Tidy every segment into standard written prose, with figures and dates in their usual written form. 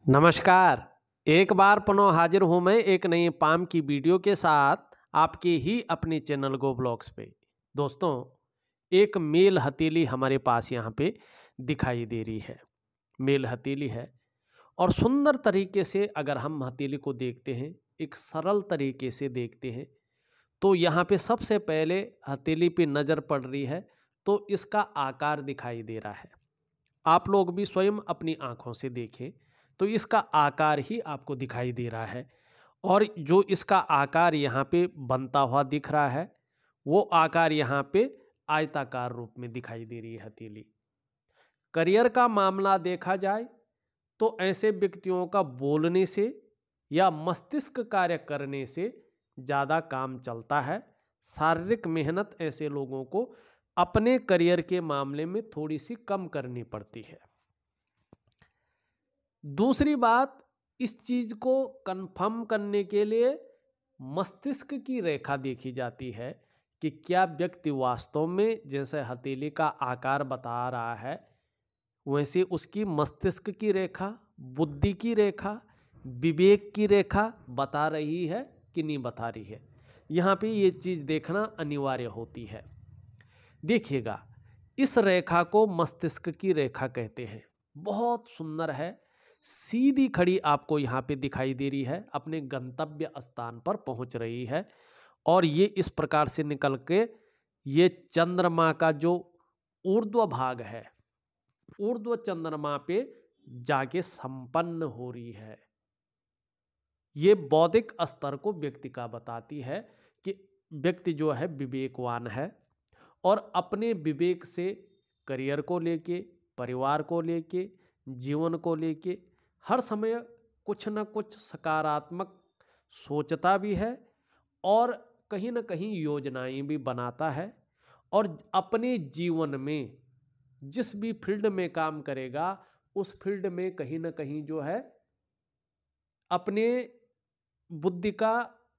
नमस्कार। एक बार पुनः हाजिर हूँ मैं एक नई पाम की वीडियो के साथ आपके ही अपने चैनल गो ब्लॉग्स पे। दोस्तों, एक मेल हथेली हमारे पास यहाँ पे दिखाई दे रही है। मेल हथेली है और सुंदर तरीके से अगर हम हथेली को देखते हैं, एक सरल तरीके से देखते हैं, तो यहाँ पे सबसे पहले हथेली पे नज़र पड़ रही है तो इसका आकार दिखाई दे रहा है। आप लोग भी स्वयं अपनी आँखों से देखें तो इसका आकार ही आपको दिखाई दे रहा है और जो इसका आकार यहाँ पे बनता हुआ दिख रहा है वो आकार यहाँ पे आयताकार रूप में दिखाई दे रही है हथेली। करियर का मामला देखा जाए तो ऐसे व्यक्तियों का बोलने से या मस्तिष्क कार्य करने से ज़्यादा काम चलता है। शारीरिक मेहनत ऐसे लोगों को अपने करियर के मामले में थोड़ी सी कम करनी पड़ती है। दूसरी बात, इस चीज को कंफर्म करने के लिए मस्तिष्क की रेखा देखी जाती है कि क्या व्यक्ति वास्तव में जैसे हथेली का आकार बता रहा है वैसे उसकी मस्तिष्क की रेखा, बुद्धि की रेखा, विवेक की रेखा बता रही है कि नहीं बता रही है। यहाँ पे ये चीज देखना अनिवार्य होती है। देखिएगा, इस रेखा को मस्तिष्क की रेखा कहते हैं। बहुत सुंदर है, सीधी खड़ी आपको यहाँ पे दिखाई दे रही है, अपने गंतव्य स्थान पर पहुंच रही है और ये इस प्रकार से निकल के ये चंद्रमा का जो ऊर्ध्व भाग है, ऊर्ध्व चंद्रमा पे जाके संपन्न हो रही है। ये बौद्धिक स्तर को व्यक्ति का बताती है कि व्यक्ति जो है विवेकवान है और अपने विवेक से करियर को लेके, परिवार को लेके, जीवन को लेके हर समय कुछ न कुछ सकारात्मक सोचता भी है और कहीं न कहीं योजनाएं भी बनाता है और अपने जीवन में जिस भी फील्ड में काम करेगा उस फील्ड में कहीं न कहीं जो है अपने बुद्धि का,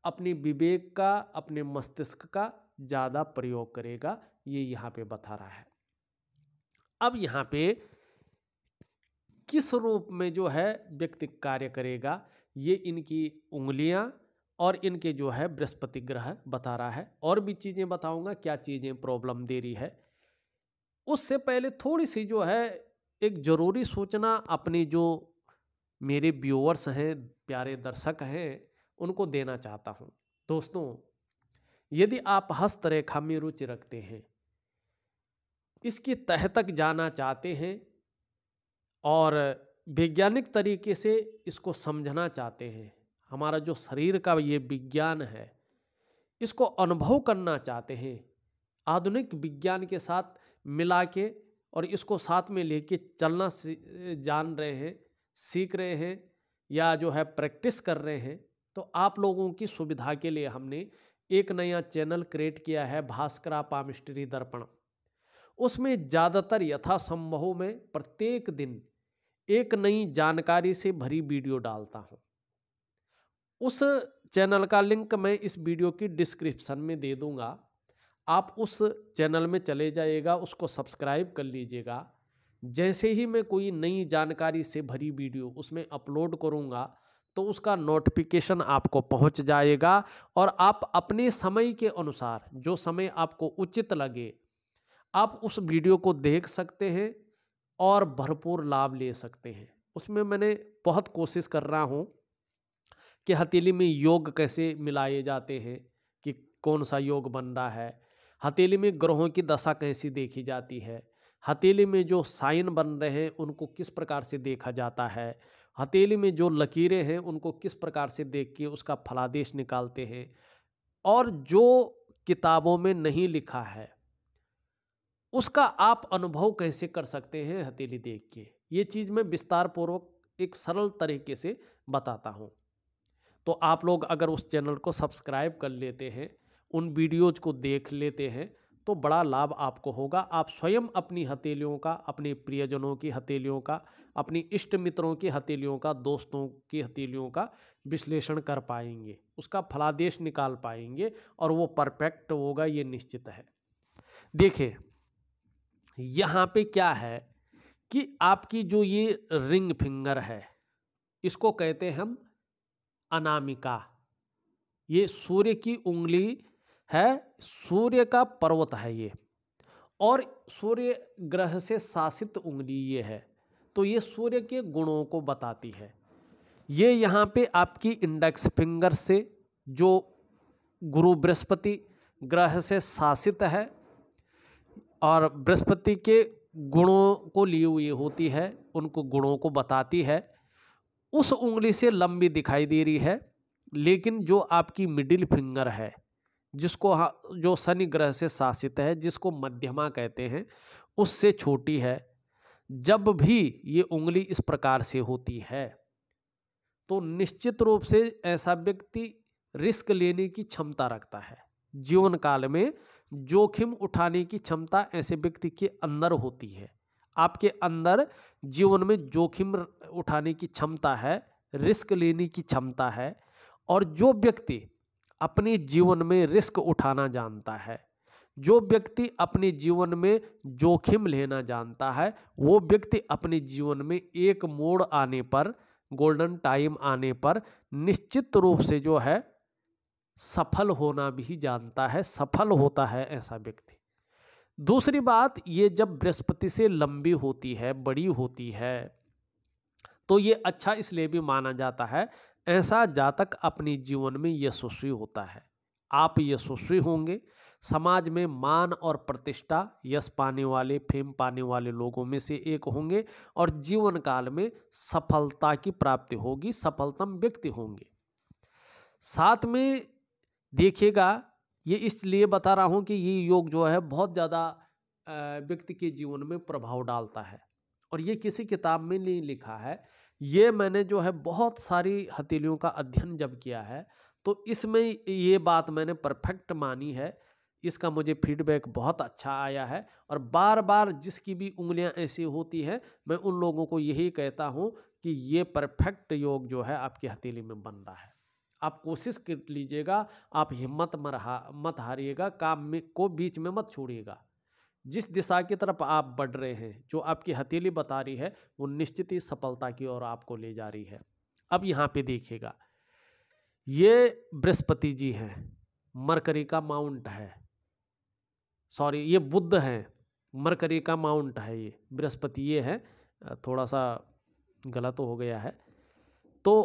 अपने विवेक का, अपने मस्तिष्क का ज़्यादा प्रयोग करेगा। ये यहाँ पे बता रहा है। अब यहाँ पे किस रूप में जो है व्यक्ति कार्य करेगा ये इनकी उंगलियां और इनके जो है बृहस्पति ग्रह बता रहा है। और भी चीज़ें बताऊंगा क्या चीज़ें प्रॉब्लम दे रही है। उससे पहले थोड़ी सी जो है एक ज़रूरी सूचना अपनी जो मेरे व्यूअर्स हैं, प्यारे दर्शक हैं, उनको देना चाहता हूं। दोस्तों, यदि आप हस्तरेखा में रुचि रखते हैं, इसकी तह तक जाना चाहते हैं और वैज्ञानिक तरीके से इसको समझना चाहते हैं, हमारा जो शरीर का ये विज्ञान है इसको अनुभव करना चाहते हैं, आधुनिक विज्ञान के साथ मिला के और इसको साथ में लेके चलना जान रहे हैं, सीख रहे हैं या जो है प्रैक्टिस कर रहे हैं, तो आप लोगों की सुविधा के लिए हमने एक नया चैनल क्रिएट किया है, भास्करा पामिस्ट्री दर्पण। उसमें ज़्यादातर यथासंभव में प्रत्येक दिन एक नई जानकारी से भरी वीडियो डालता हूं। उस चैनल का लिंक मैं इस वीडियो की डिस्क्रिप्शन में दे दूंगा। आप उस चैनल में चले जाइएगा, उसको सब्सक्राइब कर लीजिएगा। जैसे ही मैं कोई नई जानकारी से भरी वीडियो उसमें अपलोड करूंगा तो उसका नोटिफिकेशन आपको पहुंच जाएगा और आप अपने समय के अनुसार, जो समय आपको उचित लगे, आप उस वीडियो को देख सकते हैं और भरपूर लाभ ले सकते हैं। उसमें मैंने बहुत कोशिश कर रहा हूँ कि हथेली में योग कैसे मिलाए जाते हैं, कि कौन सा योग बन रहा है, हथेली में ग्रहों की दशा कैसी देखी जाती है, हथेली में जो साइन बन रहे हैं उनको किस प्रकार से देखा जाता है, हथेली में जो लकीरें हैं उनको किस प्रकार से देख के उसका फलादेश निकालते हैं, और जो किताबों में नहीं लिखा है उसका आप अनुभव कैसे कर सकते हैं हथेली देख के। ये चीज़ मैं विस्तार पूर्वक एक सरल तरीके से बताता हूँ। तो आप लोग अगर उस चैनल को सब्सक्राइब कर लेते हैं, उन वीडियोज को देख लेते हैं तो बड़ा लाभ आपको होगा। आप स्वयं अपनी हथेलियों का, अपने प्रियजनों की हथेलियों का, अपनी इष्ट मित्रों की हथेलियों का, दोस्तों की हथेलियों का विश्लेषण कर पाएंगे, उसका फलादेश निकाल पाएंगे और वो परफेक्ट होगा, ये निश्चित है। देखिए यहाँ पे क्या है कि आपकी जो ये रिंग फिंगर है, इसको कहते हैं हम अनामिका। ये सूर्य की उंगली है, सूर्य का पर्वत है ये, और सूर्य ग्रह से शासित उंगली ये है। तो ये सूर्य के गुणों को बताती है। ये यहाँ पे आपकी इंडेक्स फिंगर से जो गुरु बृहस्पति ग्रह से शासित है और बृहस्पति के गुणों को लिए हुई होती है, उनको गुणों को बताती है, उस उंगली से लंबी दिखाई दे रही है। लेकिन जो आपकी मिडिल फिंगर है, जिसको जो शनि ग्रह से शासित है, जिसको मध्यमा कहते हैं, उससे छोटी है। जब भी ये उंगली इस प्रकार से होती है तो निश्चित रूप से ऐसा व्यक्ति रिस्क लेने की क्षमता रखता है। जीवन काल में जोखिम उठाने की क्षमता ऐसे व्यक्ति के अंदर होती है। आपके अंदर जीवन में जोखिम उठाने की क्षमता है, रिस्क लेने की क्षमता है। और जो व्यक्ति अपने जीवन में रिस्क उठाना जानता है, जो व्यक्ति अपने जीवन में जोखिम लेना जानता है, वो व्यक्ति अपने जीवन में एक मोड़ आने पर, गोल्डन टाइम आने पर निश्चित रूप से जो है सफल होना भी जानता है, सफल होता है ऐसा व्यक्ति। दूसरी बात, ये जब बृहस्पति से लंबी होती है, बड़ी होती है, तो ये अच्छा इसलिए भी माना जाता है, ऐसा जातक अपने जीवन में यशस्वी होता है। आप यशस्वी होंगे, समाज में मान और प्रतिष्ठा, यश पाने वाले, फेम पाने वाले लोगों में से एक होंगे और जीवन काल में सफलता की प्राप्ति होगी, सफलतम व्यक्ति होंगे। साथ में देखिएगा, ये इसलिए बता रहा हूँ कि ये योग जो है बहुत ज़्यादा व्यक्ति के जीवन में प्रभाव डालता है। और ये किसी किताब में नहीं लिखा है, ये मैंने जो है बहुत सारी हथेलियों का अध्ययन जब किया है तो इसमें ये बात मैंने परफेक्ट मानी है। इसका मुझे फीडबैक बहुत अच्छा आया है और बार बार जिसकी भी उंगलियां ऐसी होती हैं, मैं उन लोगों को यही कहता हूं कि ये परफेक्ट योग जो है आपकी हथेली में बन रहा है। आप कोशिश कर लीजिएगा, आप हिम्मत मत हारिएगा, काम में को बीच में मत छोड़िएगा। जिस दिशा की तरफ आप बढ़ रहे हैं, जो आपकी हथेली बता रही है, वो निश्चित ही सफलता की ओर आपको ले जा रही है। अब यहाँ पे देखिएगा, ये बृहस्पति जी हैं, मरकरी का माउंट है, सॉरी ये बुध हैं, मरकरी का माउंट है, ये बृहस्पति ये है, थोड़ा सा गलत हो गया है। तो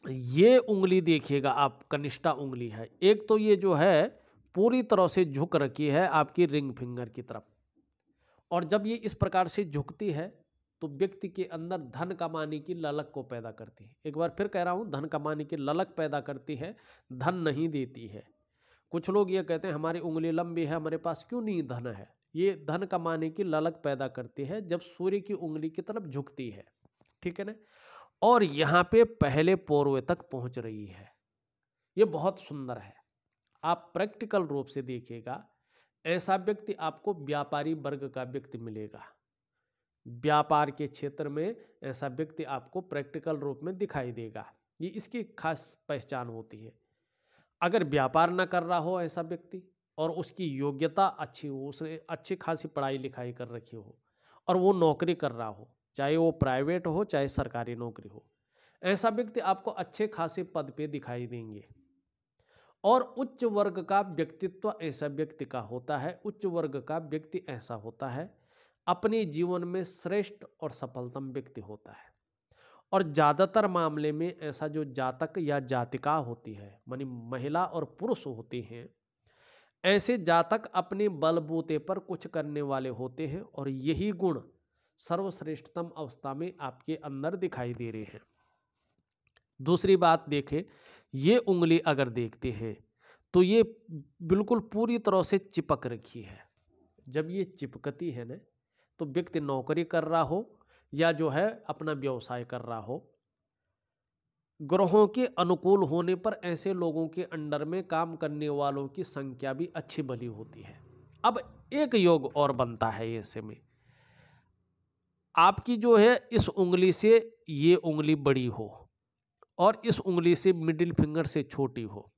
ये उंगली देखिएगा आप, कनिष्ठा उंगली है। एक तो ये जो है पूरी तरह से झुक रखी है आपकी रिंग फिंगर की तरफ, और जब ये इस प्रकार से झुकती है तो व्यक्ति के अंदर धन कमाने की ललक को पैदा करती है। एक बार फिर कह रहा हूँ, धन कमाने की ललक पैदा करती है, धन नहीं देती है। कुछ लोग ये कहते हैं हमारी उंगली लंबी है, हमारे पास क्यों नहीं धन है। ये धन कमाने की ललक पैदा करती है जब सूर्य की उंगली की तरफ झुकती है, ठीक है ना। और यहाँ पे पहले पोरवे तक पहुँच रही है, ये बहुत सुंदर है। आप प्रैक्टिकल रूप से देखिएगा, ऐसा व्यक्ति आपको व्यापारी वर्ग का व्यक्ति मिलेगा। व्यापार के क्षेत्र में ऐसा व्यक्ति आपको प्रैक्टिकल रूप में दिखाई देगा, ये इसकी खास पहचान होती है। अगर व्यापार ना कर रहा हो ऐसा व्यक्ति और उसकी योग्यता अच्छी हो, उसने अच्छी खासी पढ़ाई लिखाई कर रखी हो और वो नौकरी कर रहा हो, चाहे वो प्राइवेट हो चाहे सरकारी नौकरी हो, ऐसा व्यक्ति आपको अच्छे खासे पद पे दिखाई देंगे। और उच्च वर्ग का व्यक्तित्व ऐसा व्यक्ति का होता है, उच्च वर्ग का व्यक्ति ऐसा होता है, अपने जीवन में श्रेष्ठ और सफलतम व्यक्ति होता है। और ज़्यादातर मामले में ऐसा जो जातक या जातिका होती है, मानी महिला और पुरुष होते हैं, ऐसे जातक अपने बलबूते पर कुछ करने वाले होते हैं और यही गुण सर्वश्रेष्ठतम अवस्था में आपके अंदर दिखाई दे रहे हैं। दूसरी बात देखें, ये उंगली अगर देखते हैं तो ये बिल्कुल पूरी तरह से चिपक रखी है। जब ये चिपकती है ना, तो व्यक्ति नौकरी कर रहा हो या जो है अपना व्यवसाय कर रहा हो, ग्रहों के अनुकूल होने पर ऐसे लोगों के अंडर में काम करने वालों की संख्या भी अच्छी भली होती है। अब एक योग और बनता है ऐसे में, आपकी जो है इस उंगली से ये उंगली बड़ी हो और इस उंगली से मिडिल फिंगर से छोटी हो,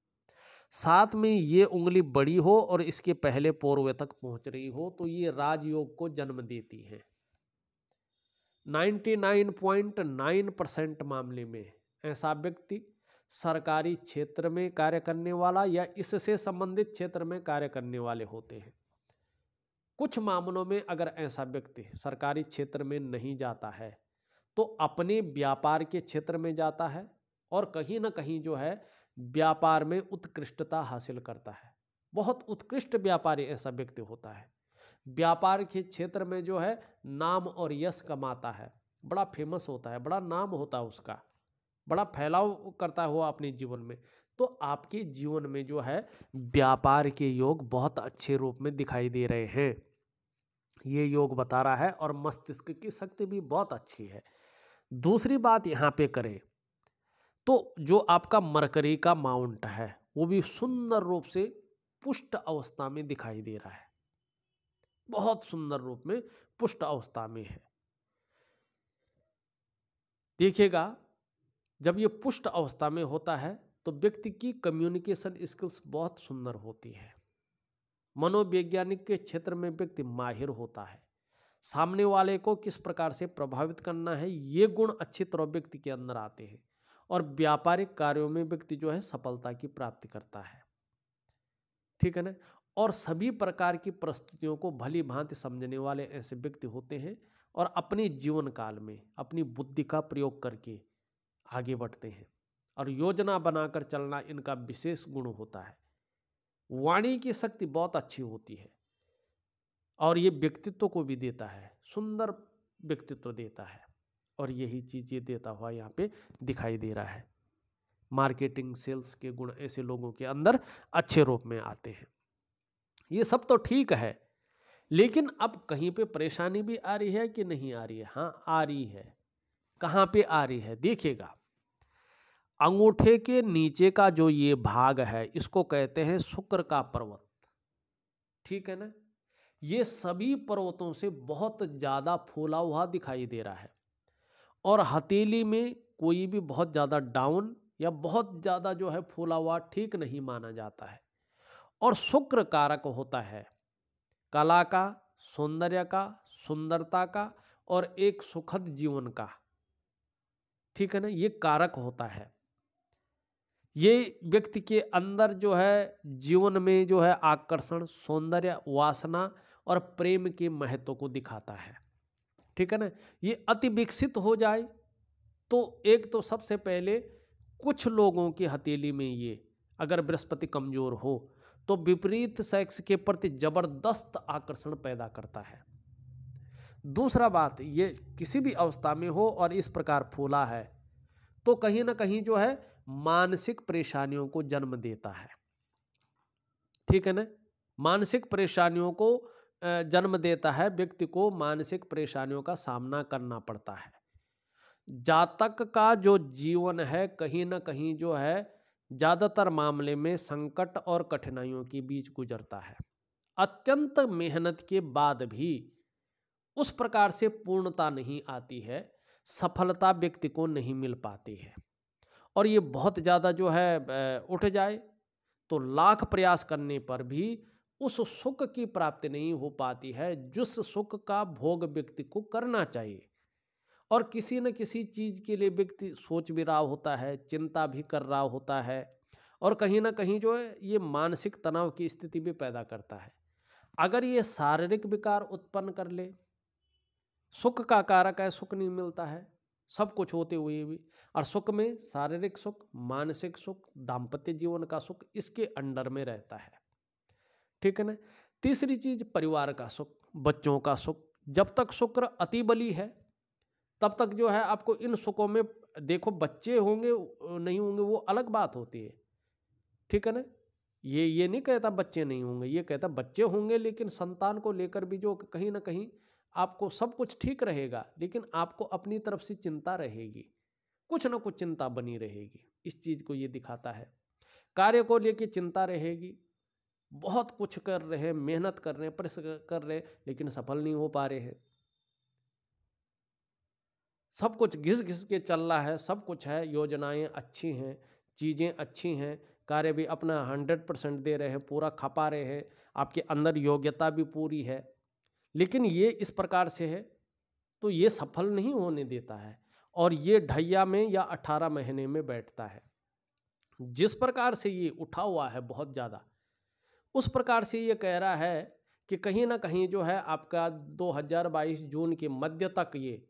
साथ में ये उंगली बड़ी हो और इसके पहले पोरवे तक पहुंच रही हो, तो ये राजयोग को जन्म देती है। 99.9% मामले में ऐसा व्यक्ति सरकारी क्षेत्र में कार्य करने वाला या इससे संबंधित क्षेत्र में कार्य करने वाले होते हैं। कुछ मामलों में अगर ऐसा व्यक्ति सरकारी क्षेत्र में नहीं जाता है तो अपने व्यापार के क्षेत्र में जाता है और कहीं ना कहीं जो है व्यापार में उत्कृष्टता हासिल करता है। बहुत उत्कृष्ट व्यापारी ऐसा व्यक्ति होता है, व्यापार के क्षेत्र में जो है नाम और यश कमाता है, बड़ा फेमस होता है, बड़ा नाम होता है उसका, बड़ा फैलाव करता हुआ अपने जीवन में। तो आपके जीवन में जो है व्यापार के योग बहुत अच्छे रूप में दिखाई दे रहे हैं, ये योग बता रहा है। और मस्तिष्क की शक्ति भी बहुत अच्छी है। दूसरी बात यहाँ पे करें तो जो आपका मरकरी का माउंट है वो भी सुंदर रूप से पुष्ट अवस्था में दिखाई दे रहा है, बहुत सुंदर रूप में पुष्ट अवस्था में है। देखिएगा जब ये पुष्ट अवस्था में होता है तो व्यक्ति की कम्युनिकेशन स्किल्स बहुत सुंदर होती है। मनोवैज्ञानिक के क्षेत्र में व्यक्ति माहिर होता है, सामने वाले को किस प्रकार से प्रभावित करना है ये गुण अच्छी तरह व्यक्ति के अंदर आते हैं और व्यापारिक कार्यों में व्यक्ति जो है सफलता की प्राप्ति करता है, ठीक है ना। और सभी प्रकार की परिस्थितियों को भली भांति समझने वाले ऐसे व्यक्ति होते हैं और अपने जीवन काल में अपनी बुद्धि का प्रयोग करके आगे बढ़ते हैं और योजना बनाकर चलना इनका विशेष गुण होता है। वाणी की शक्ति बहुत अच्छी होती है और ये व्यक्तित्व को भी देता है, सुंदर व्यक्तित्व देता है और यही चीज़ ये देता हुआ यहाँ पे दिखाई दे रहा है। मार्केटिंग सेल्स के गुण ऐसे लोगों के अंदर अच्छे रूप में आते हैं। ये सब तो ठीक है, लेकिन अब कहीं पे परेशानी भी आ रही है कि नहीं आ रही है? हाँ आ रही है। कहाँ पे आ रही है? देखिएगा, अंगूठे के नीचे का जो ये भाग है इसको कहते हैं शुक्र का पर्वत, ठीक है ना। ये सभी पर्वतों से बहुत ज़्यादा फूला हुआ दिखाई दे रहा है और हथेली में कोई भी बहुत ज़्यादा डाउन या बहुत ज़्यादा जो है फूला हुआ ठीक नहीं माना जाता है। और शुक्र कारक होता है कला का, सौंदर्य का, सुंदरता का और एक सुखद जीवन का, ठीक है ना। ये कारक होता है, ये व्यक्ति के अंदर जो है जीवन में जो है आकर्षण, सौंदर्य, वासना और प्रेम के महत्व को दिखाता है, ठीक है ना। ये अति विकसित हो जाए तो एक तो सबसे पहले कुछ लोगों की हथेली में ये अगर बृहस्पति कमजोर हो तो विपरीत सेक्स के प्रति जबरदस्त आकर्षण पैदा करता है। दूसरा बात, ये किसी भी अवस्था में हो और इस प्रकार फूला है तो कहीं ना कहीं जो है मानसिक परेशानियों को जन्म देता है, ठीक है ना। मानसिक परेशानियों को जन्म देता है, व्यक्ति को मानसिक परेशानियों का सामना करना पड़ता है। जातक का जो जीवन है कहीं ना कहीं जो है ज़्यादातर मामले में संकट और कठिनाइयों के बीच गुजरता है। अत्यंत मेहनत के बाद भी उस प्रकार से पूर्णता नहीं आती है, सफलता व्यक्ति को नहीं मिल पाती है और ये बहुत ज़्यादा जो है उठ जाए तो लाख प्रयास करने पर भी उस सुख की प्राप्ति नहीं हो पाती है जिस सुख का भोग व्यक्ति को करना चाहिए। और किसी न किसी चीज़ के लिए व्यक्ति सोच भी रहा होता है, चिंता भी कर रहा होता है और कहीं ना कहीं जो है ये मानसिक तनाव की स्थिति भी पैदा करता है। अगर ये शारीरिक विकार उत्पन्न कर ले, सुख का कारक है, सुख नहीं मिलता है सब कुछ होते हुए भी, और सुख में शारीरिक सुख, मानसिक सुख, दाम्पत्य जीवन का सुख इसके अंडर में रहता है, ठीक है ना। तीसरी चीज परिवार का सुख, बच्चों का सुख। जब तक शुक्र अति बली है तब तक जो है आपको इन सुखों में, देखो बच्चे होंगे नहीं होंगे वो अलग बात होती है, ठीक है ना। ये नहीं कहता बच्चे नहीं होंगे, ये कहता बच्चे होंगे लेकिन संतान को लेकर भी जो कहीं ना कहीं आपको सब कुछ ठीक रहेगा लेकिन आपको अपनी तरफ से चिंता रहेगी, कुछ ना कुछ चिंता बनी रहेगी। इस चीज को ये दिखाता है। कार्य को लेकर चिंता रहेगी, बहुत कुछ कर रहे हैं, मेहनत कर रहे हैं, परिश्रम कर रहे हैं लेकिन सफल नहीं हो पा रहे हैं। सब कुछ घिस घिस के चल रहा है, सब कुछ है, योजनाएं अच्छी हैं, चीज़ें अच्छी हैं, कार्य भी अपना 100% दे रहे हैं, पूरा खपा रहे हैं, आपके अंदर योग्यता भी पूरी है, लेकिन ये इस प्रकार से है तो ये सफल नहीं होने देता है और ये ढैया में या 18 महीने में बैठता है। जिस प्रकार से ये उठा हुआ है बहुत ज़्यादा, उस प्रकार से ये कह रहा है कि कहीं ना कहीं जो है आपका 2022 जून के मध्य तक ये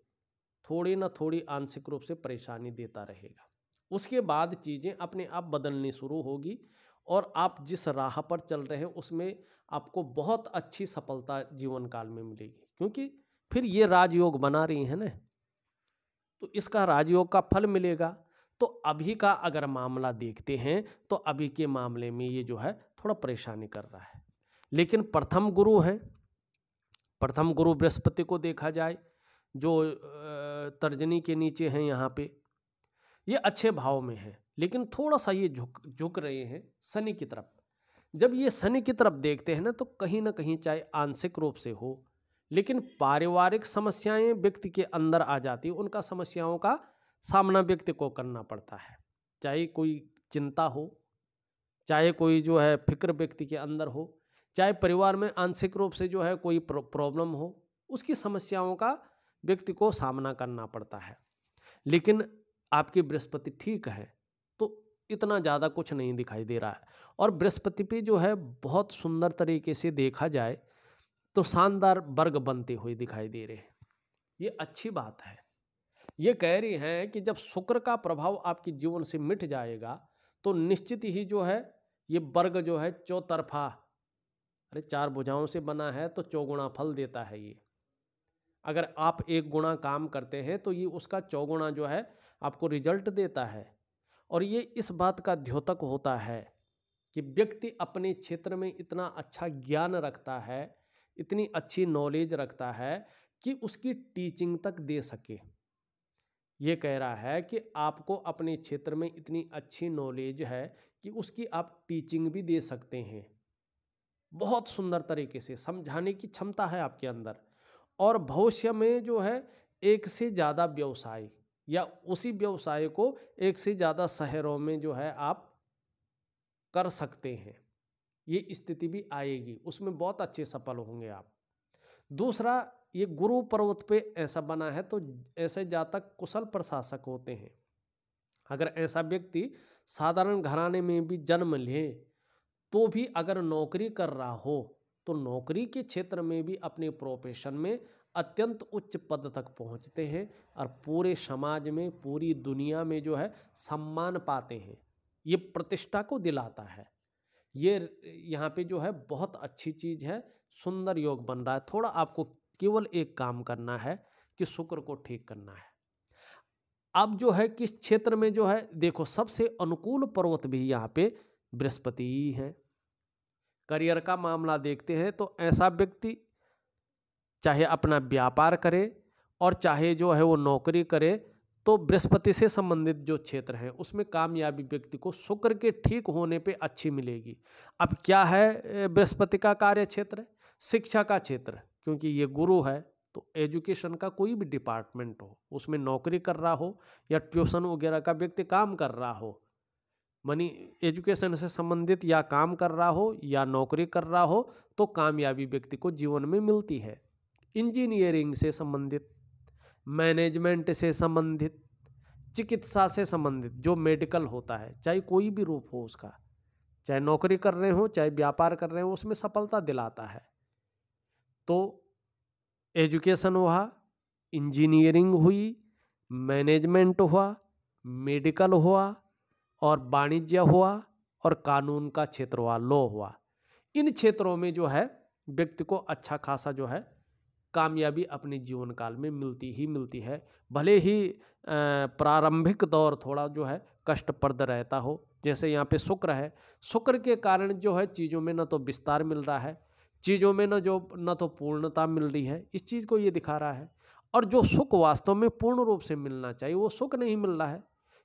थोड़ी ना थोड़ी आंशिक रूप से परेशानी देता रहेगा। उसके बाद चीज़ें अपने आप बदलनी शुरू होगी और आप जिस राह पर चल रहे हैं उसमें आपको बहुत अच्छी सफलता जीवन काल में मिलेगी, क्योंकि फिर ये राजयोग बना रही है ना, तो इसका राजयोग का फल मिलेगा। तो अभी का अगर मामला देखते हैं तो अभी के मामले में ये जो है थोड़ा परेशानी कर रहा है, लेकिन प्रथम गुरु हैं, प्रथम गुरु बृहस्पति को देखा जाए जो तर्जनी के नीचे हैं, यहाँ पे ये अच्छे भाव में है, लेकिन थोड़ा सा ये झुक रहे हैं शनि की तरफ। जब ये शनि की तरफ देखते हैं ना, तो कहीं ना कहीं चाहे आंशिक रूप से हो, लेकिन पारिवारिक समस्याएं व्यक्ति के अंदर आ जाती, उनका समस्याओं का सामना व्यक्ति को करना पड़ता है। चाहे कोई चिंता हो, चाहे कोई जो है फिक्र व्यक्ति के अंदर हो, चाहे परिवार में आंशिक रूप से जो है कोई प्रॉब्लम हो, उसकी समस्याओं का व्यक्ति को सामना करना पड़ता है। लेकिन आपकी बृहस्पति ठीक है तो इतना ज़्यादा कुछ नहीं दिखाई दे रहा है। और बृहस्पति पे जो है बहुत सुंदर तरीके से देखा जाए तो शानदार वर्ग बनते हुए दिखाई दे रहे हैं। ये अच्छी बात है। ये कह रही हैं कि जब शुक्र का प्रभाव आपके जीवन से मिट जाएगा तो निश्चित ही जो है ये वर्ग जो है चौतरफा, अरे 4 भुजाओं से बना है तो चौगुना फल देता है। ये अगर आप 1 गुना काम करते हैं तो ये उसका 4 गुना जो है आपको रिजल्ट देता है। और ये इस बात का द्योतक होता है कि व्यक्ति अपने क्षेत्र में इतना अच्छा ज्ञान रखता है, इतनी अच्छी नॉलेज रखता है कि उसकी टीचिंग तक दे सके। ये कह रहा है कि आपको अपने क्षेत्र में इतनी अच्छी नॉलेज है कि उसकी आप टीचिंग भी दे सकते हैं। बहुत सुंदर तरीके से समझाने की क्षमता है आपके अंदर। और भविष्य में जो है एक से ज़्यादा व्यवसाय या उसी व्यवसाय को एक से ज़्यादा शहरों में जो है आप कर सकते हैं, ये स्थिति भी आएगी, उसमें बहुत अच्छे सफल होंगे आप। दूसरा, ये गुरु पर्वत पे ऐसा बना है तो ऐसे जातक कुशल प्रशासक होते हैं। अगर ऐसा व्यक्ति साधारण घराने में भी जन्म ले तो भी अगर नौकरी कर रहा हो तो नौकरी के क्षेत्र में भी अपने प्रोफेशन में अत्यंत उच्च पद तक पहुंचते हैं और पूरे समाज में, पूरी दुनिया में जो है सम्मान पाते हैं। ये प्रतिष्ठा को दिलाता है। ये यहाँ पे जो है बहुत अच्छी चीज़ है, सुंदर योग बन रहा है। थोड़ा आपको केवल एक काम करना है कि शुक्र को ठीक करना है। अब जो है किस क्षेत्र में जो है देखो, सबसे अनुकूल पर्वत भी यहाँ पे बृहस्पति ही है। करियर का मामला देखते हैं तो ऐसा व्यक्ति चाहे अपना व्यापार करे और चाहे जो है वो नौकरी करे, तो बृहस्पति से संबंधित जो क्षेत्र है उसमें कामयाबी व्यक्ति को शुक्र के ठीक होने पे अच्छी मिलेगी। अब क्या है बृहस्पति का कार्य क्षेत्र? शिक्षा का क्षेत्र, क्योंकि ये गुरु है। तो एजुकेशन का कोई भी डिपार्टमेंट हो, उसमें नौकरी कर रहा हो या ट्यूशन वगैरह का व्यक्ति काम कर रहा हो, मानी एजुकेशन से संबंधित या काम कर रहा हो या नौकरी कर रहा हो, तो कामयाबी व्यक्ति को जीवन में मिलती है। इंजीनियरिंग से संबंधित, मैनेजमेंट से संबंधित, चिकित्सा से संबंधित जो मेडिकल होता है, चाहे कोई भी रूप हो उसका, चाहे नौकरी कर रहे हो चाहे व्यापार कर रहे हो, उसमें सफलता दिलाता है। तो एजुकेशन हुआ, इंजीनियरिंग हुई, मैनेजमेंट हुआ, मेडिकल हुआ और वाणिज्य हुआ और कानून का क्षेत्र हुआ, लॉ हुआ। इन क्षेत्रों में जो है व्यक्ति को अच्छा खासा जो है कामयाबी अपने जीवन काल में मिलती ही मिलती है। भले ही प्रारंभिक दौर थोड़ा जो है कष्टप्रद रहता हो, जैसे यहाँ पे शुक्र है, शुक्र के कारण जो है चीज़ों में न तो विस्तार मिल रहा है, चीज़ों में न तो पूर्णता मिल रही है, इस चीज़ को ये दिखा रहा है। और जो सुख वास्तव में पूर्ण रूप से मिलना चाहिए वो सुख नहीं मिल रहा है,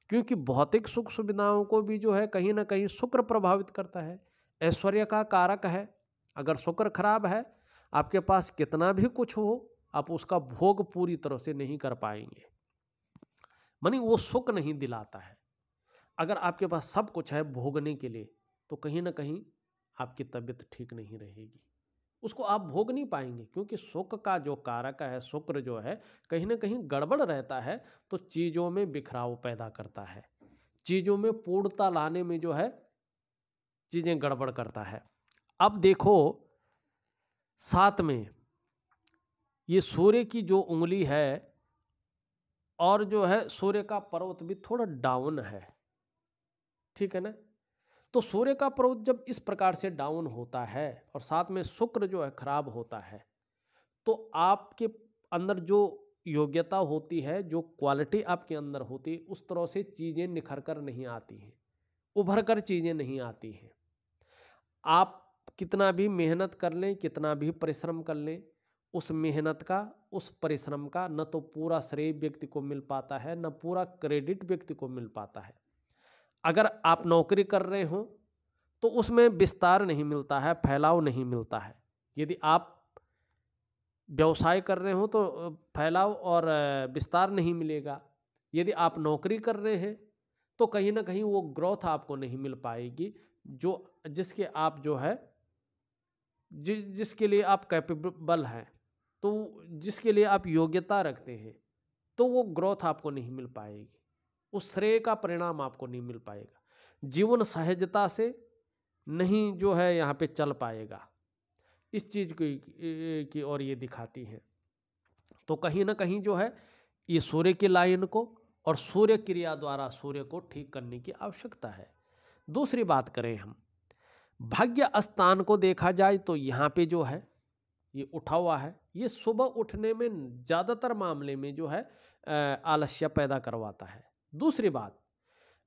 क्योंकि भौतिक सुख सुविधाओं को भी जो है कहीं ना कहीं शुक्र प्रभावित करता है, ऐश्वर्य का कारक है। अगर शुक्र खराब है, आपके पास कितना भी कुछ हो, आप उसका भोग पूरी तरह से नहीं कर पाएंगे, मानी वो सुख नहीं दिलाता है। अगर आपके पास सब कुछ है भोगने के लिए, तो कहीं ना कहीं आपकी तबीयत ठीक नहीं रहेगी, उसको आप भोग नहीं पाएंगे, क्योंकि सुख का जो कारक है, शुक्र जो है कहीं ना कहीं गड़बड़ रहता है, तो चीज़ों में बिखराव पैदा करता है, चीज़ों में पूर्णता लाने में जो है चीज़ें गड़बड़ करता है। अब देखो साथ में ये सूर्य की जो उंगली है और जो है सूर्य का पर्वत भी थोड़ा डाउन है, ठीक है ना। तो सूर्य का पर्वत जब इस प्रकार से डाउन होता है और साथ में शुक्र जो है खराब होता है, तो आपके अंदर जो योग्यता होती है, जो क्वालिटी आपके अंदर होती है, उस तरह से चीज़ें निखर कर नहीं आती हैं, उभर कर चीज़ें नहीं आती हैं। आप कितना भी मेहनत कर लें, कितना भी परिश्रम कर लें, उस मेहनत का, उस परिश्रम का न तो पूरा श्रेय व्यक्ति को मिल पाता है, न पूरा क्रेडिट व्यक्ति को मिल पाता है। अगर आप नौकरी कर रहे हो तो उसमें विस्तार नहीं मिलता है, फैलाव नहीं मिलता है। यदि आप व्यवसाय कर रहे हो तो फैलाव और विस्तार नहीं मिलेगा। यदि आप नौकरी कर रहे हैं तो कहीं ना कहीं वो ग्रोथ आपको नहीं मिल पाएगी, जो जिसके आप जो है जिसके लिए आप कैपेबल हैं, तो जिसके लिए आप योग्यता रखते हैं, तो वो ग्रोथ आपको नहीं मिल पाएगी, उस श्रेय का परिणाम आपको नहीं मिल पाएगा। जीवन सहजता से नहीं जो है यहाँ पे चल पाएगा। इस चीज़ की ओर ये दिखाती है। तो कहीं ना कहीं जो है ये सूर्य की लाइन को और सूर्य क्रिया द्वारा सूर्य को ठीक करने की आवश्यकता है। दूसरी बात करें हम भाग्य स्थान को देखा जाए तो यहाँ पे जो है ये उठा हुआ है, ये सुबह उठने में ज़्यादातर मामले में जो है आलस्य पैदा करवाता है। दूसरी बात,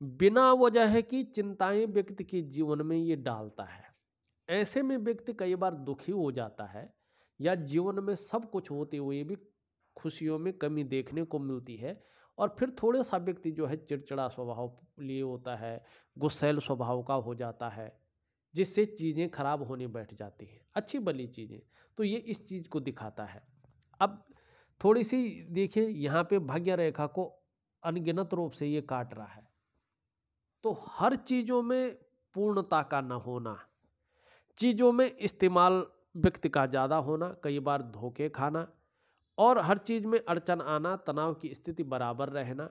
बिना वजह की चिंताएं व्यक्ति के जीवन में ये डालता है। ऐसे में व्यक्ति कई बार दुखी हो जाता है, या जीवन में सब कुछ होते हुए भी खुशियों में कमी देखने को मिलती है, और फिर थोड़ा सा व्यक्ति जो है चिड़चिड़ा स्वभाव लिए होता है, गुस्सैल स्वभाव का हो जाता है, जिससे चीज़ें खराब होने बैठ जाती हैं, अच्छी भली चीज़ें। तो ये इस चीज़ को दिखाता है। अब थोड़ी सी देखिए, यहाँ पे भाग्य रेखा को अनगिनत रूप से ये काट रहा है, तो हर चीज़ों में पूर्णता का न होना, चीज़ों में इस्तेमाल व्यक्ति का ज़्यादा होना, कई बार धोखे खाना, और हर चीज़ में अड़चन आना, तनाव की स्थिति बराबर रहना,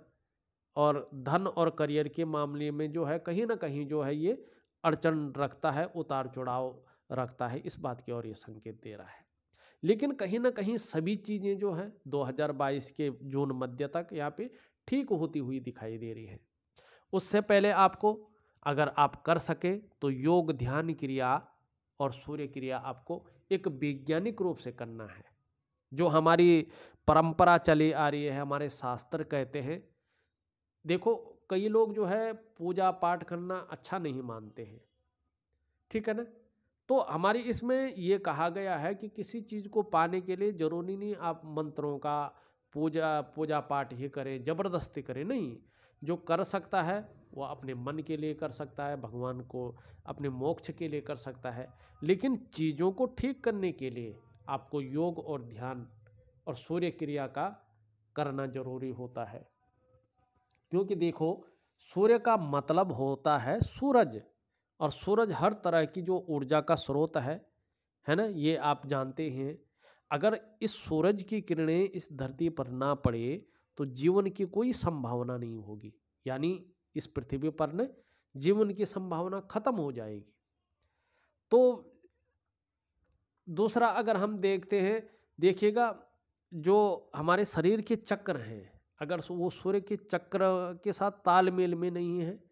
और धन और करियर के मामले में जो है कहीं ना कहीं जो है ये अड़चन रखता है, उतार चढ़ाव रखता है। इस बात की ओर ये संकेत दे रहा है। लेकिन कहीं ना कहीं सभी चीज़ें जो है 2022 के जून मध्य तक यहाँ पे ठीक होती हुई दिखाई दे रही है। उससे पहले आपको, अगर आप कर सके तो योग, ध्यान क्रिया और सूर्य क्रिया आपको एक वैज्ञानिक रूप से करना है, जो हमारी परंपरा चली आ रही है, हमारे शास्त्र कहते हैं। देखो कई लोग जो है पूजा पाठ करना अच्छा नहीं मानते हैं, ठीक है ना। तो हमारी इसमें ये कहा गया है कि किसी चीज़ को पाने के लिए जरूरी नहीं आप मंत्रों का पूजा पाठ ही करें, जबरदस्ती करें, नहीं। जो कर सकता है वो अपने मन के लिए कर सकता है, भगवान को अपने मोक्ष के लिए कर सकता है। लेकिन चीज़ों को ठीक करने के लिए आपको योग और ध्यान और सूर्य क्रिया का करना जरूरी होता है। क्योंकि देखो सूर्य का मतलब होता है सूरज, और सूरज हर तरह की जो ऊर्जा का स्रोत है ना, ये आप जानते हैं। अगर इस सूरज की किरणें इस धरती पर ना पड़े तो जीवन की कोई संभावना नहीं होगी, यानी इस पृथ्वी पर न जीवन की संभावना खत्म हो जाएगी। तो दूसरा अगर हम देखते हैं, देखिएगा जो हमारे शरीर के चक्र हैं, अगर वो सूर्य के चक्र के साथ तालमेल में नहीं है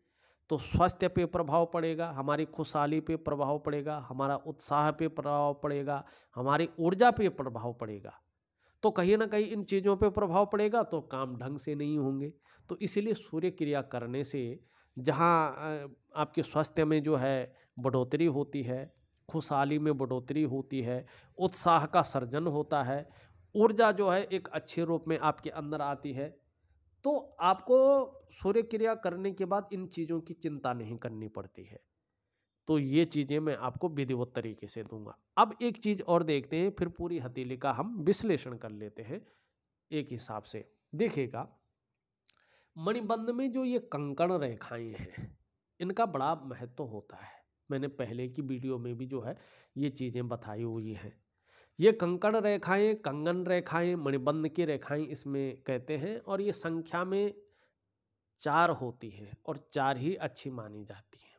तो स्वास्थ्य पे प्रभाव पड़ेगा, हमारी खुशहाली पे प्रभाव पड़ेगा, हमारा उत्साह पे प्रभाव पड़ेगा, हमारी ऊर्जा पे प्रभाव पड़ेगा। तो कहीं ना कहीं इन चीज़ों पे प्रभाव पड़ेगा तो काम ढंग से नहीं होंगे। तो इसीलिए सूर्य क्रिया करने से जहाँ आपके स्वास्थ्य में जो है बढ़ोतरी होती है, खुशहाली में बढ़ोतरी होती है, उत्साह का सर्जन होता है, ऊर्जा जो है एक अच्छे रूप में आपके अंदर आती है, तो आपको सूर्य क्रिया करने के बाद इन चीज़ों की चिंता नहीं करनी पड़ती है। तो ये चीज़ें मैं आपको विधिवत तरीके से दूंगा। अब एक चीज़ और देखते हैं, फिर पूरी हथेली का हम विश्लेषण कर लेते हैं एक हिसाब से। देखिएगा मणिबंध में जो ये कंकण रेखाएं हैं, इनका बड़ा महत्व होता है। मैंने पहले की वीडियो में भी जो है ये चीज़ें बताई हुई हैं। ये कंकड़ रेखाएं, कंगन रेखाएं, मणिबंध की रेखाएं इसमें कहते हैं, और ये संख्या में 4 होती है और 4 ही अच्छी मानी जाती है।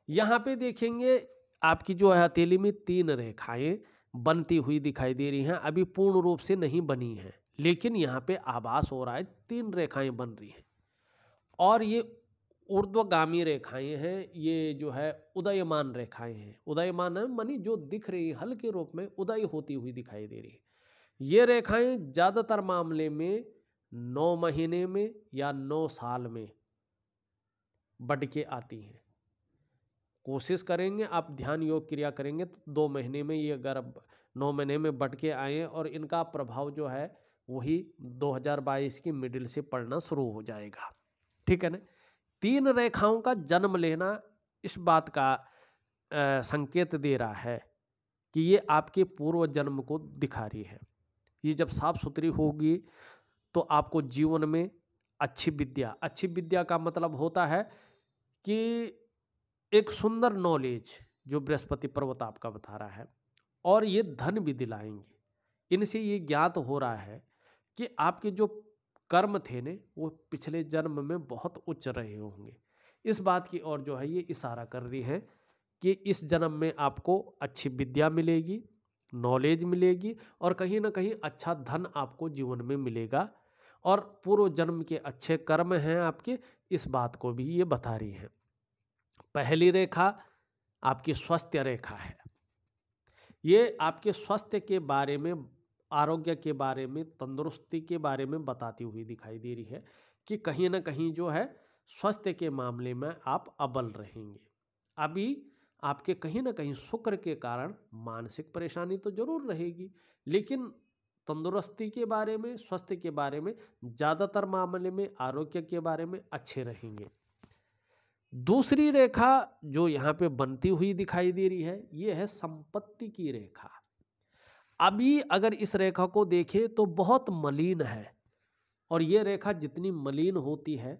यहाँ पे देखेंगे आपकी जो है हथेली में 3 रेखाएं बनती हुई दिखाई दे रही हैं, अभी पूर्ण रूप से नहीं बनी हैं, लेकिन यहाँ पे आभास हो रहा है 3 रेखाएं बन रही हैं, और ये ऊर्ध्वगामी रेखाएं हैं, ये जो है उदयमान रेखाएं हैं। उदयमान है मानी जो दिख रही है, हल्के रूप में उदय होती हुई दिखाई दे रही है। ये रेखाएं ज्यादातर मामले में 9 महीने में या 9 साल में बढ़ के आती हैं। कोशिश करेंगे आप ध्यान योग क्रिया करेंगे तो 2 महीने में ये अगर 9 महीने में बढ़ के आए, और इनका प्रभाव जो है वही 2022 की मिडिल से पड़ना शुरू हो जाएगा। ठीक है ना। 3 रेखाओं का जन्म लेना इस बात का संकेत दे रहा है कि ये आपके पूर्व जन्म को दिखा रही है। ये जब साफ सुथरी होगी तो आपको जीवन में अच्छी विद्या का मतलब होता है कि एक सुंदर नॉलेज जो बृहस्पति पर्वत आपका बता रहा है, और ये धन भी दिलाएंगे। इनसे ये ज्ञात हो रहा है कि आपके जो कर्म थे ने वो पिछले जन्म में बहुत उच्च रहे होंगे। इस बात की ओर जो है ये इशारा कर रही है कि इस जन्म में आपको अच्छी विद्या मिलेगी, नॉलेज मिलेगी, और कहीं ना कहीं अच्छा धन आपको जीवन में मिलेगा, और पूर्व जन्म के अच्छे कर्म हैं आपके, इस बात को भी ये बता रही है। पहली रेखा आपकी स्वास्थ्य रेखा है। ये आपके स्वास्थ्य के बारे में, आरोग्य के बारे में, तंदुरुस्ती के बारे में बताती हुई दिखाई दे रही है कि कहीं ना कहीं जो है स्वास्थ्य के मामले में आप अव्वल रहेंगे। अभी आपके कहीं ना कहीं शुक्र के कारण मानसिक परेशानी तो जरूर रहेगी, लेकिन तंदुरुस्ती के बारे में, स्वास्थ्य के बारे में, ज़्यादातर मामले में आरोग्य के बारे में अच्छे रहेंगे। दूसरी रेखा जो यहाँ पे बनती हुई दिखाई दे रही है, ये है संपत्ति की रेखा। अभी अगर इस रेखा को देखें तो बहुत मलिन है, और ये रेखा जितनी मलिन होती है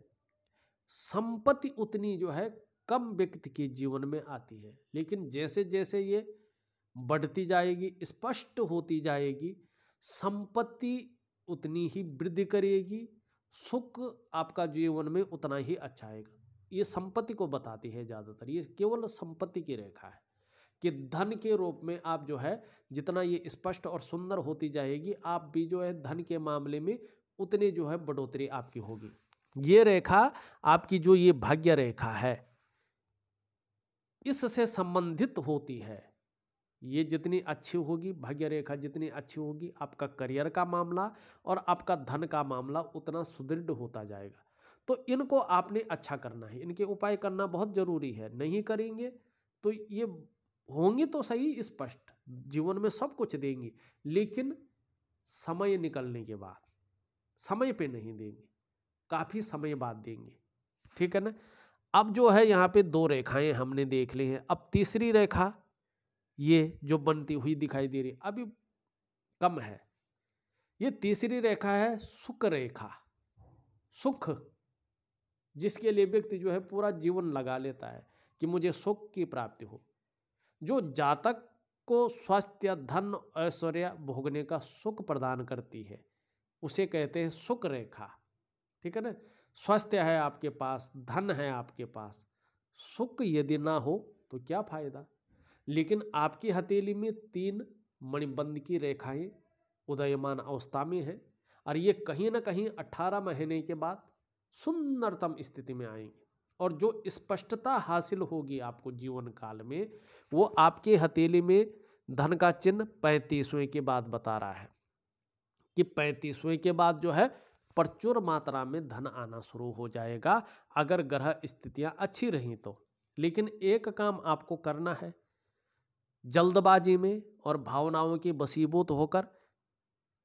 संपत्ति उतनी जो है कम व्यक्ति के जीवन में आती है। लेकिन जैसे जैसे ये बढ़ती जाएगी, स्पष्ट होती जाएगी, संपत्ति उतनी ही वृद्धि करेगी, सुख आपका जीवन में उतना ही अच्छा आएगा। ये संपत्ति को बताती है ज़्यादातर, ये केवल संपत्ति की रेखा है कि धन के रूप में आप जो है जितना ये स्पष्ट और सुंदर होती जाएगी, आप भी जो है धन के मामले में उतने जो है बढ़ोतरी आपकी होगी। ये रेखा आपकी जो ये भाग्य रेखा है इससे संबंधित होती है। ये जितनी अच्छी होगी, भाग्य रेखा जितनी अच्छी होगी, आपका करियर का मामला और आपका धन का मामला उतना सुदृढ़ होता जाएगा। तो इनको आपने अच्छा करना है, इनके उपाय करना बहुत जरूरी है। नहीं करेंगे तो ये होंगे तो सही स्पष्ट, जीवन में सब कुछ देंगे, लेकिन समय निकलने के बाद, समय पे नहीं देंगे, काफी समय बाद देंगे। ठीक है ना। अब जो है यहाँ पे 2 रेखाएं हमने देख ली हैं। अब तीसरी रेखा ये जो बनती हुई दिखाई दे रही, अभी कम है। ये तीसरी रेखा है सुख रेखा। सुख जिसके लिए व्यक्ति जो है पूरा जीवन लगा लेता है कि मुझे सुख की प्राप्ति हो, जो जातक को स्वास्थ्य, धन, ऐश्वर्य भोगने का सुख प्रदान करती है, उसे कहते हैं सुख रेखा। ठीक है ना। स्वास्थ्य है आपके पास, धन है आपके पास, सुख यदि ना हो तो क्या फायदा। लेकिन आपकी हथेली में 3 मणिबंध की रेखाएं उदयमान अवस्था में है, और ये कहीं ना कहीं 18 महीने के बाद सुंदरतम स्थिति में आएंगे, और जो स्पष्टता हासिल होगी आपको जीवन काल में, वो आपके हथेली में धन का चिन्ह 35वें के बाद बता रहा है कि 35वें के बाद जो है प्रचुर मात्रा में धन आना शुरू हो जाएगा, अगर ग्रह स्थितियां अच्छी रहीं तो। लेकिन एक काम आपको करना है, जल्दबाजी में और भावनाओं की वशीभूत होकर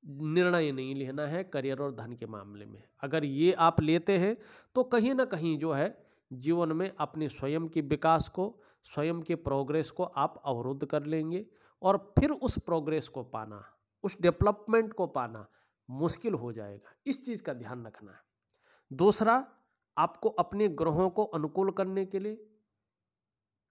निर्णय नहीं लेना है करियर और धन के मामले में। अगर ये आप लेते हैं तो कहीं ना कहीं जो है जीवन में अपने स्वयं के विकास को, स्वयं के प्रोग्रेस को आप अवरुद्ध कर लेंगे, और फिर उस प्रोग्रेस को पाना, उस डेवलपमेंट को पाना मुश्किल हो जाएगा। इस चीज़ का ध्यान रखना है। दूसरा, आपको अपने ग्रहों को अनुकूल करने के लिए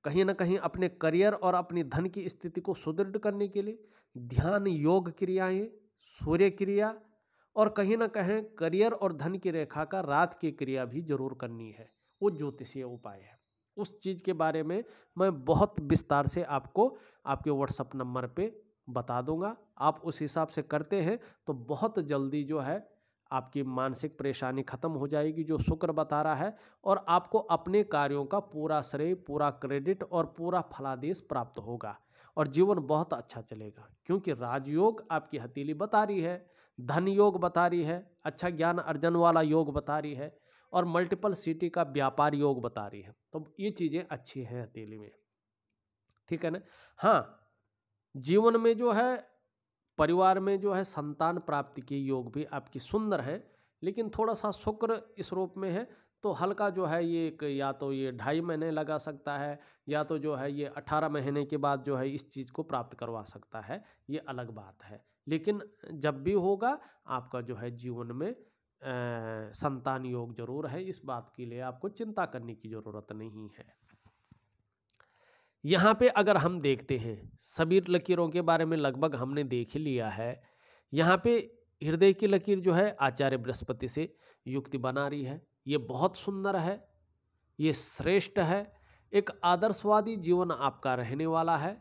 कहीं ना कहीं अपने करियर और अपनी धन की स्थिति को सुदृढ़ करने के लिए ध्यान, योग क्रियाएं, सूर्य क्रिया और कहीं ना कहीं करियर और धन की रेखा का रात की क्रिया भी जरूर करनी है। वो ज्योतिषीय उपाय है। उस चीज़ के बारे में मैं बहुत विस्तार से आपको आपके व्हाट्सएप नंबर पे बता दूंगा। आप उस हिसाब से करते हैं तो बहुत जल्दी जो है आपकी मानसिक परेशानी खत्म हो जाएगी, जो शुक्र बता रहा है, और आपको अपने कार्यों का पूरा श्रेय, पूरा क्रेडिट और पूरा फलादेश प्राप्त होगा और जीवन बहुत अच्छा चलेगा। क्योंकि राजयोग आपकी हथेली बता रही है, धन योग बता रही है, अच्छा ज्ञान अर्जन वाला योग बता रही है और मल्टीपल सिटी का व्यापार योग बता रही है। तो ये चीज़ें अच्छी हैं हथेली में, ठीक है ना। हाँ, जीवन में जो है, परिवार में जो है संतान प्राप्ति के योग भी आपकी सुंदर है, लेकिन थोड़ा सा शुक्र इस रूप में है तो हल्का जो है ये या तो ये 2.5 महीने लगा सकता है या तो जो है ये 18 महीने के बाद जो है इस चीज़ को प्राप्त करवा सकता है, ये अलग बात है। लेकिन जब भी होगा आपका जो है जीवन में संतान योग जरूर है, इस बात के लिए आपको चिंता करने की ज़रूरत नहीं है। यहाँ पे अगर हम देखते हैं सभी लकीरों के बारे में लगभग हमने देख ही लिया है। यहाँ पे हृदय की लकीर जो है आचार्य बृहस्पति से युक्ति बना रही है, ये बहुत सुंदर है, ये श्रेष्ठ है। एक आदर्शवादी जीवन आपका रहने वाला है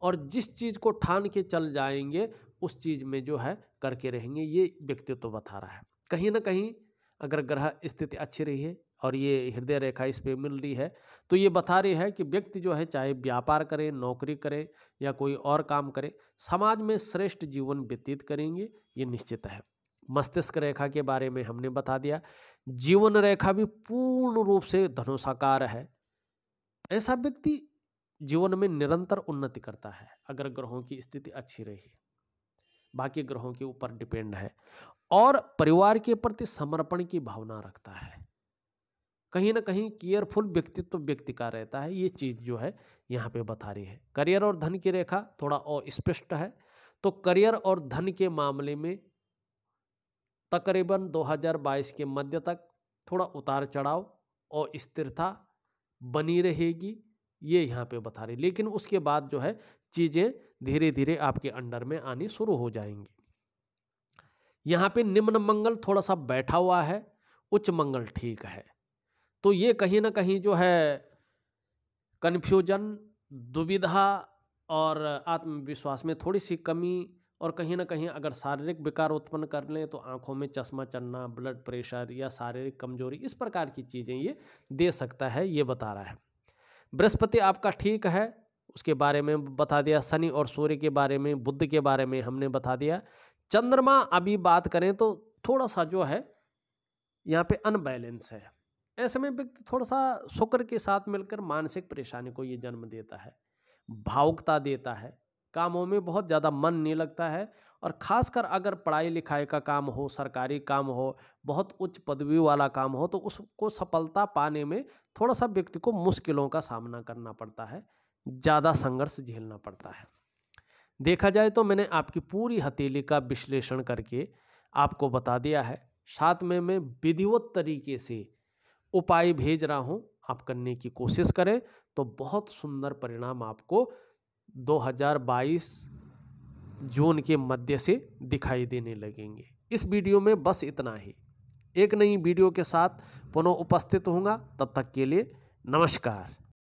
और जिस चीज़ को ठान के चल जाएंगे उस चीज़ में जो है करके रहेंगे, ये व्यक्तित्व बता रहा है। कहीं ना कहीं अगर ग्रह स्थिति अच्छी रही है और ये हृदय रेखा इस पे मिल रही है तो ये बता रही है कि व्यक्ति जो है चाहे व्यापार करे, नौकरी करे या कोई और काम करे, समाज में श्रेष्ठ जीवन व्यतीत करेंगे, ये निश्चित है। मस्तिष्क रेखा के बारे में हमने बता दिया। जीवन रेखा भी पूर्ण रूप से धनुषाकार है। ऐसा व्यक्ति जीवन में निरंतर उन्नति करता है अगर ग्रहों की स्थिति अच्छी रही, बाकी ग्रहों के ऊपर डिपेंड है। और परिवार के प्रति समर्पण की भावना रखता है, कहीं ना कहीं केयरफुल व्यक्तित्व व्यक्ति का रहता है, ये चीज़ जो है यहाँ पे बता रही है। करियर और धन की रेखा थोड़ा और स्पष्ट है, तो करियर और धन के मामले में तकरीबन 2022 के मध्य तक थोड़ा उतार चढ़ाव और स्थिरता बनी रहेगी, ये यहाँ पे बता रही। लेकिन उसके बाद जो है चीज़ें धीरे धीरे आपके अंडर में आनी शुरू हो जाएंगी। यहाँ पे निम्न मंगल थोड़ा सा बैठा हुआ है, उच्च मंगल ठीक है। तो ये कहीं ना कहीं जो है कन्फ्यूजन, दुविधा और आत्मविश्वास में थोड़ी सी कमी और कहीं ना कहीं अगर शारीरिक विकार उत्पन्न कर लें तो आंखों में चश्मा चढ़ना, ब्लड प्रेशर या शारीरिक कमजोरी, इस प्रकार की चीज़ें ये दे सकता है, ये बता रहा है। बृहस्पति आपका ठीक है, उसके बारे में बता दिया। शनि और सूर्य के बारे में, बुध के बारे में हमने बता दिया। चंद्रमा अभी बात करें तो थोड़ा सा जो है यहाँ पे अनबैलेंस है। ऐसे में व्यक्ति थोड़ा सा शुक्र के साथ मिलकर मानसिक परेशानी को ये जन्म देता है, भावुकता देता है, कामों में बहुत ज़्यादा मन नहीं लगता है और ख़ासकर अगर पढ़ाई लिखाई का काम हो, सरकारी काम हो, बहुत उच्च पदवी वाला काम हो तो उसको सफलता पाने में थोड़ा सा व्यक्ति को मुश्किलों का सामना करना पड़ता है, ज़्यादा संघर्ष झेलना पड़ता है। देखा जाए तो मैंने आपकी पूरी हथेली का विश्लेषण करके आपको बता दिया है। साथ में मैं विधिवत तरीके से उपाय भेज रहा हूँ, आप करने की कोशिश करें तो बहुत सुंदर परिणाम आपको 2022 जून के मध्य से दिखाई देने लगेंगे। इस वीडियो में बस इतना ही। एक नई वीडियो के साथ पुनः उपस्थित होऊंगा, तब तक के लिए नमस्कार।